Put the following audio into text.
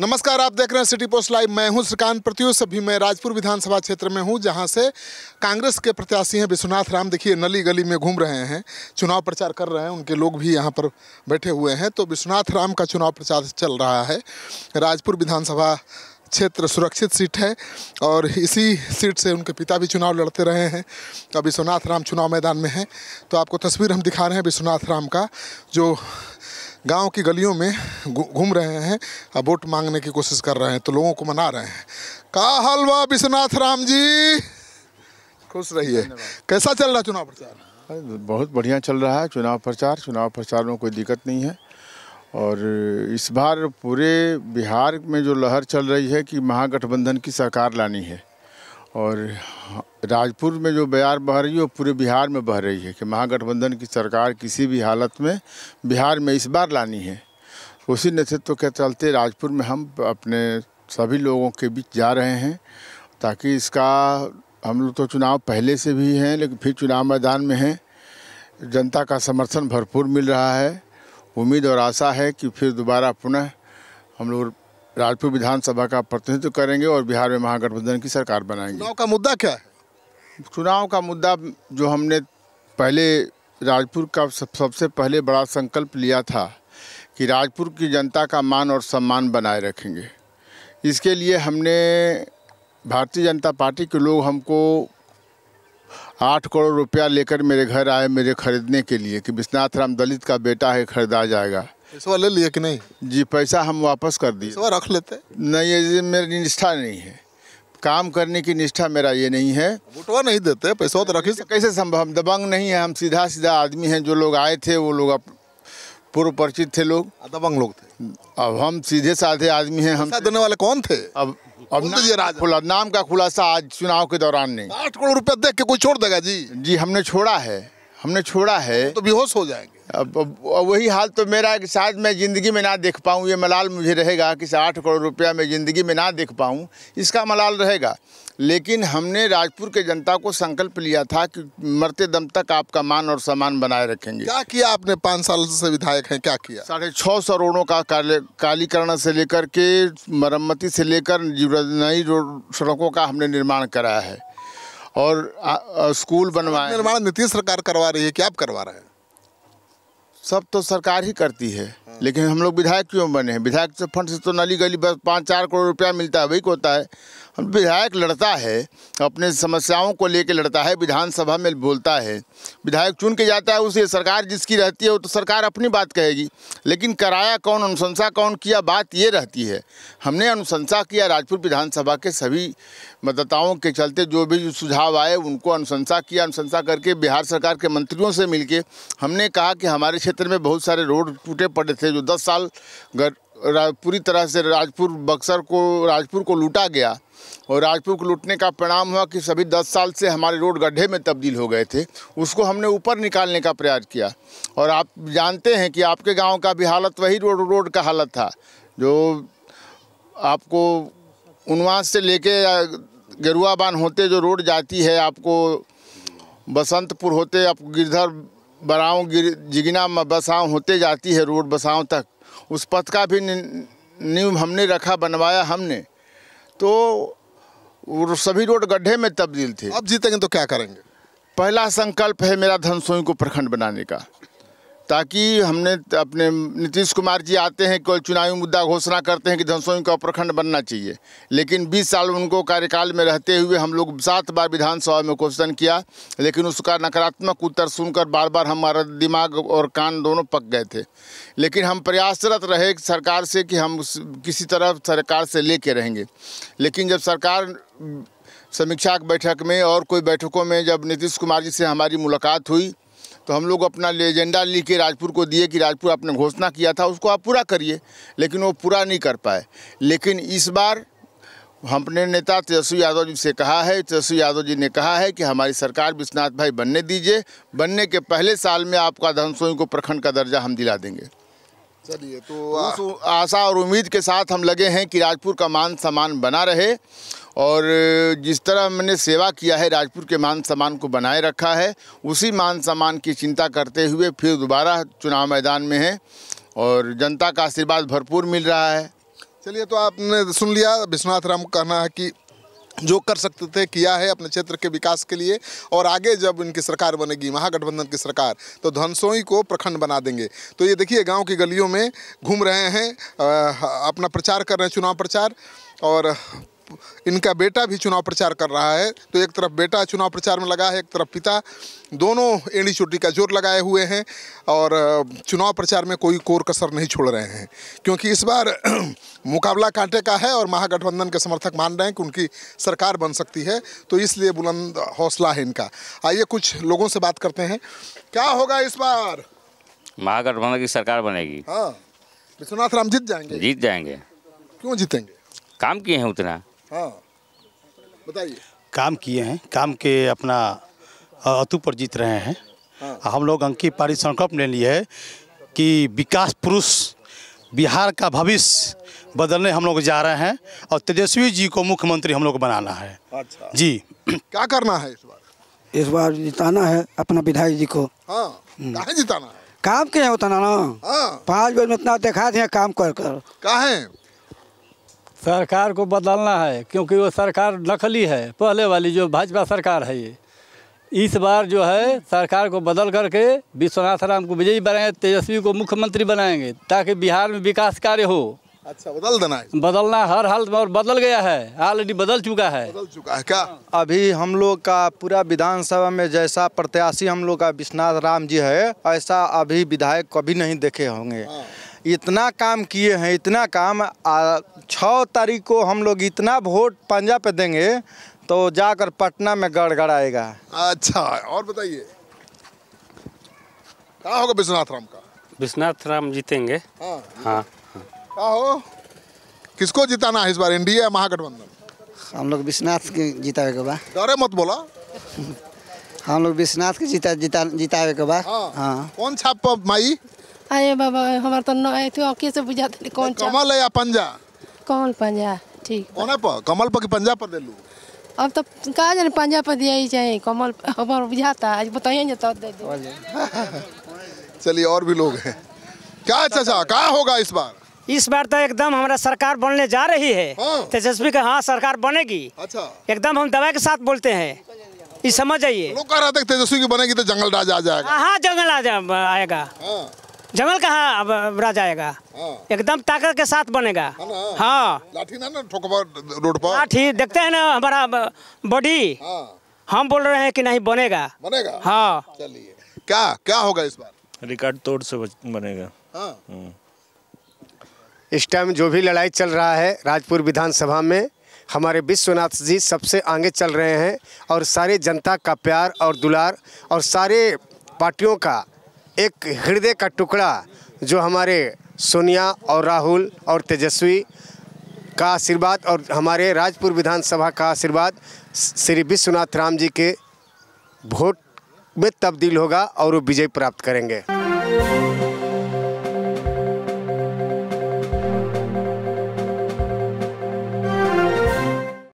नमस्कार, आप देख रहे हैं सिटी पोस्ट लाइव। मैं हूं श्रीकांत प्रत्युष। अभी मैं राजपुर विधानसभा क्षेत्र में हूं, जहां से कांग्रेस के प्रत्याशी हैं विश्वनाथ राम। देखिए, नली गली में घूम रहे हैं, चुनाव प्रचार कर रहे हैं। उनके लोग भी यहां पर बैठे हुए हैं। तो विश्वनाथ राम का चुनाव प्रचार चल रहा है। राजपुर विधानसभा क्षेत्र सुरक्षित सीट है और इसी सीट से उनके पिता भी चुनाव लड़ते रहे हैं। अब विश्वनाथ राम चुनाव मैदान में हैं। तो आपको तस्वीर हम दिखा रहे हैं विश्वनाथ राम का, जो गांव की गलियों में घूम रहे हैं, अब वोट मांगने की कोशिश कर रहे हैं, तो लोगों को मना रहे हैं। का हलवा विश्वनाथ राम जी, खुश रहिए। कैसा चल रहा है चुनाव प्रचार? बहुत बढ़िया चल रहा है चुनाव प्रचार में कोई दिक्कत नहीं है। और इस बार पूरे बिहार में जो लहर चल रही है कि महागठबंधन की सरकार लानी है, और राजपुर में जो बयार बह रही है वो पूरे बिहार में बह रही है कि महागठबंधन की सरकार किसी भी हालत में बिहार में इस बार लानी है। उसी नेतृत्व के चलते राजपुर में हम अपने सभी लोगों के बीच जा रहे हैं, ताकि इसका हम लोग तो चुनाव पहले से भी हैं, लेकिन फिर चुनाव मैदान में हैं। जनता का समर्थन भरपूर मिल रहा है। उम्मीद और आशा है कि फिर दोबारा पुनः हम लोग राजपुर विधानसभा का प्रतिनिधित्व करेंगे और बिहार में महागठबंधन की सरकार बनाएंगे। चुनाव का मुद्दा क्या है? चुनाव का मुद्दा जो हमने पहले राजपुर का सबसे पहले बड़ा संकल्प लिया था कि राजपुर की जनता का मान और सम्मान बनाए रखेंगे। इसके लिए हमने भारतीय जनता पार्टी के लोग हमको 8 करोड़ रुपया लेकर मेरे घर आए, मेरे खरीदने के लिए, कि विश्वनाथ राम दलित का बेटा है, खरीदा जाएगा। पैसा ले लिए कि नहीं? जी, पैसा हम वापस कर दिए। पैसा रख लेते नहीं, ये मेरी निष्ठा नहीं है। काम करने की निष्ठा मेरा ये नहीं है। वोटवा नहीं देते, पैसा तो रखी। कैसे संभव? हम दबंग नहीं है, हम सीधा आदमी हैं। जो लोग आए थे वो लोग पूर्व परिचित थे, लोग दबंग लोग थे। अब हम सीधे साधे आदमी हैं। हम देने वाले कौन थे? अब नाम का खुलासा आज चुनाव के दौरान नहीं। 8 करोड़ रुपया देख के कोई छोड़ देगा? जी हमने छोड़ा है तो बेहोश हो जाएंगे। अब वही हाल तो मेरा है कि शायद मैं ज़िंदगी में ना देख पाऊँ। ये मलाल मुझे रहेगा कि 8 करोड़ रुपया मैं ज़िंदगी में ना देख पाऊँ, इसका मलाल रहेगा। लेकिन हमने राजपुर के जनता को संकल्प लिया था कि मरते दम तक आपका मान और सम्मान बनाए रखेंगे। क्या किया आपने? 5 साल से विधायक हैं, क्या किया? 650 रोडों का कालीकरण से लेकर के मरम्मती से लेकर नई सड़कों का हमने निर्माण कराया है, और स्कूल बनवाए। निर्माण नीतीश सरकार करवा रही है कि आप करवा रहे हैं? सब तो सरकार ही करती है, लेकिन हम लोग विधायक क्यों बने हैं? विधायक से फंड से तो नली गली बस 5-4 करोड़ रुपया मिलता है, वही को होता है। हम विधायक लड़ता है, अपने समस्याओं को लेके लड़ता है, विधानसभा में बोलता है। विधायक चुन के जाता है, उसे सरकार जिसकी रहती है वो तो सरकार अपनी बात कहेगी, लेकिन कराया कौन, अनुशंसा कौन किया, बात ये रहती है। हमने अनुशंसा किया। राजपुर विधानसभा के सभी मतदाताओं के चलते जो भी सुझाव आए उनको अनुशंसा किया। अनुशंसा करके बिहार सरकार के मंत्रियों से मिलके हमने कहा कि हमारे क्षेत्र में बहुत सारे रोड टूटे पड़े थे, जो 10 साल पूरी तरह से राजपुर को लूटा गया, और राजपुर को लूटने का परिणाम हुआ कि सभी 10 साल से हमारे रोड गड्ढे में तब्दील हो गए थे। उसको हमने ऊपर निकालने का प्रयास किया। और आप जानते हैं कि आपके गांव का भी हालत वही रोड का हालत था, जो आपको उनवास से लेके गेरुआबान होते जो रोड जाती है, आपको बसंतपुर होते, आपको गिरधर बराऊँ जिगिना बसाऊँ होते जाती है रोड बसाऊँ तक। उस पथ का भी नींव हमने रखा, बनवाया हमने। तो सभी रोड गड्ढे में तब्दील थे। अब जीतेंगे तो क्या करेंगे? पहला संकल्प है मेरा धनसोई को प्रखंड बनाने का, ताकि हमने अपने नीतीश कुमार जी आते हैं, कोई चुनावी मुद्दा घोषणा करते हैं कि धनसोई का प्रखंड बनना चाहिए, लेकिन 20 साल उनको कार्यकाल में रहते हुए हम लोग 7 बार विधानसभा में क्वेश्चन किया, लेकिन उसका नकारात्मक उत्तर सुनकर बार बार हमारा दिमाग और कान दोनों पक गए थे। लेकिन हम प्रयासरत रहे सरकार से कि हम किसी तरह सरकार से लेके रहेंगे। लेकिन जब सरकार समीक्षा बैठक में और कोई बैठकों में जब नीतीश कुमार जी से हमारी मुलाकात हुई, तो हम लोग अपना एजेंडा लिख के राजपुर को दिए कि राजपुर आपने घोषणा किया था उसको आप पूरा करिए, लेकिन वो पूरा नहीं कर पाए। लेकिन इस बार हमने नेता तेजस्वी यादव जी से कहा है, तेजस्वी यादव जी ने कहा है कि हमारी सरकार विश्वनाथ भाई बनने दीजिए, बनने के पहले साल में आपका धनसोई को प्रखंड का दर्जा हम दिला देंगे। चलिए, तो उस आशा और उम्मीद के साथ हम लगे हैं कि राजपुर का मान सम्मान बना रहे, और जिस तरह हमने सेवा किया है, राजपुर के मान सम्मान को बनाए रखा है, उसी मान सम्मान की चिंता करते हुए फिर दोबारा चुनाव मैदान में है, और जनता का आशीर्वाद भरपूर मिल रहा है। चलिए, तो आपने सुन लिया विश्वनाथ राम का कहना है कि जो कर सकते थे किया है अपने क्षेत्र के विकास के लिए, और आगे जब इनकी सरकार बनेगी, महागठबंधन की सरकार, तो धनसोई को प्रखंड बना देंगे। तो ये देखिए गांव की गलियों में घूम रहे हैं, अपना प्रचार कर रहे हैं, चुनाव प्रचार, और इनका बेटा भी चुनाव प्रचार कर रहा है। तो एक तरफ बेटा चुनाव प्रचार में लगा है, एक तरफ पिता, दोनों एड़ी चोटी का जोर लगाए हुए हैं और चुनाव प्रचार में कोई कोर कसर नहीं छोड़ रहे हैं, क्योंकि इस बार मुकाबला कांटे का है और महागठबंधन के समर्थक मान रहे हैं कि उनकी सरकार बन सकती है, तो इसलिए बुलंद हौसला है इनका। आइए कुछ लोगों से बात करते हैं, क्या होगा इस बार? महागठबंधन की सरकार बनेगी। हाँ, विश्वनाथ राम जीत जाएंगे? जीत जाएंगे। क्यों जीतेंगे? काम किए हैं उतना। हाँ, बताइए। काम किए हैं, काम के अपना अतु पर जीत रहे हैं। हाँ। हम लोग अंकित पारी संकल्प ले लिए है कि विकास पुरुष बिहार का भविष्य बदलने हम लोग जा रहे हैं और तेजस्वी जी को मुख्यमंत्री हम लोग बनाना है। अच्छा जी। क्या करना है इस बार? इस बार जिताना है अपना विधायक जी को। हाँ, काहे जिताना है? काम के है उतना ना। हाँ, 5 बार में इतना दिखा दिया काम कर कर। काहे? सरकार को बदलना है, क्योंकि वो सरकार नकली है, पहले वाली जो भाजपा सरकार है। ये इस बार जो है सरकार को बदल करके विश्वनाथ राम को विजयी बनाएंगे, तेजस्वी को मुख्यमंत्री बनाएंगे, ताकि बिहार में विकास कार्य हो। अच्छा, बदल देना है? बदलना हर हाल में, और बदल गया है, ऑलरेडी बदल चुका है। बदल चुका है क्या? अभी हम लोग का पूरा विधानसभा में जैसा प्रत्याशी हम लोग का विश्वनाथ राम जी है, ऐसा अभी विधायक कभी नहीं देखे होंगे। इतना काम किए हैं, इतना काम। 6 तारीख को हम लोग इतना वोट पंजा पे देंगे तो जाकर पटना में गड़गड़ाएगा। अच्छा, और बताइए क्या होगा विश्वनाथ राम का? विश्वनाथ राम जीतेंगे। हाँ, हाँ। क्या हो, किसको जिताना है इस बार, एनडीए या महागठबंधन? हम लोग विश्वनाथ के जितावे के बा। डरे मत बोला। हम लोग विश्वनाथ के जितावे के बा। हाँ। कौन छाप माई? आए बाबा, हमारे तो न थे आँखें से बुझाते कौन कमल है या पंजा? कौन पंजा? ठीक, कौन पर? कमल पर कि पंजा पर दे लूं? अब तो कहा जाने पंजा पर दिया ही चाहिए, कमल हमारा बुझाता आज बताइए ना तो दे दो। चलिए, और भी लोग हैं। क्या चाचा, क्या होगा इस बार? इस बार तो एकदम हमारा सरकार बनने जा रही है। हाँ। तेजस्वी का, हाँ, सरकार बनेगी। अच्छा, एकदम हम दवा के साथ बोलते हैं, ये समझ जाइए। लोग कह रहे थे तेजस्वी की बनेगी तो जंगल राज आ जाएगा। हाँ, जंगल आएगा। हाँ, जंगल कहाँ अब राज आएगा? हाँ, एकदम ताकत के साथ बनेगा। हाँ, लाठी ना ठोकबा रोड पर। लाठी देखते हैं ना हमारा बॉडी। हाँ, हम बोल रहे हैं कि नहीं बनेगा। बनेगा। हाँ। चलिए, क्या क्या होगा इस बार? रिकॉर्ड तोड़ से बनेगा। हाँ। इस टाइम जो भी लड़ाई चल रहा है राजपुर विधानसभा में, हमारे विश्वनाथ जी सबसे आगे चल रहे हैं और सारे जनता का प्यार और दुलार और सारे पार्टियों का एक हृदय का टुकड़ा जो हमारे सोनिया और राहुल और तेजस्वी का आशीर्वाद और हमारे राजपुर विधानसभा का आशीर्वाद श्री विश्वनाथ राम जी के वोट में तब्दील होगा और वो विजय प्राप्त करेंगे।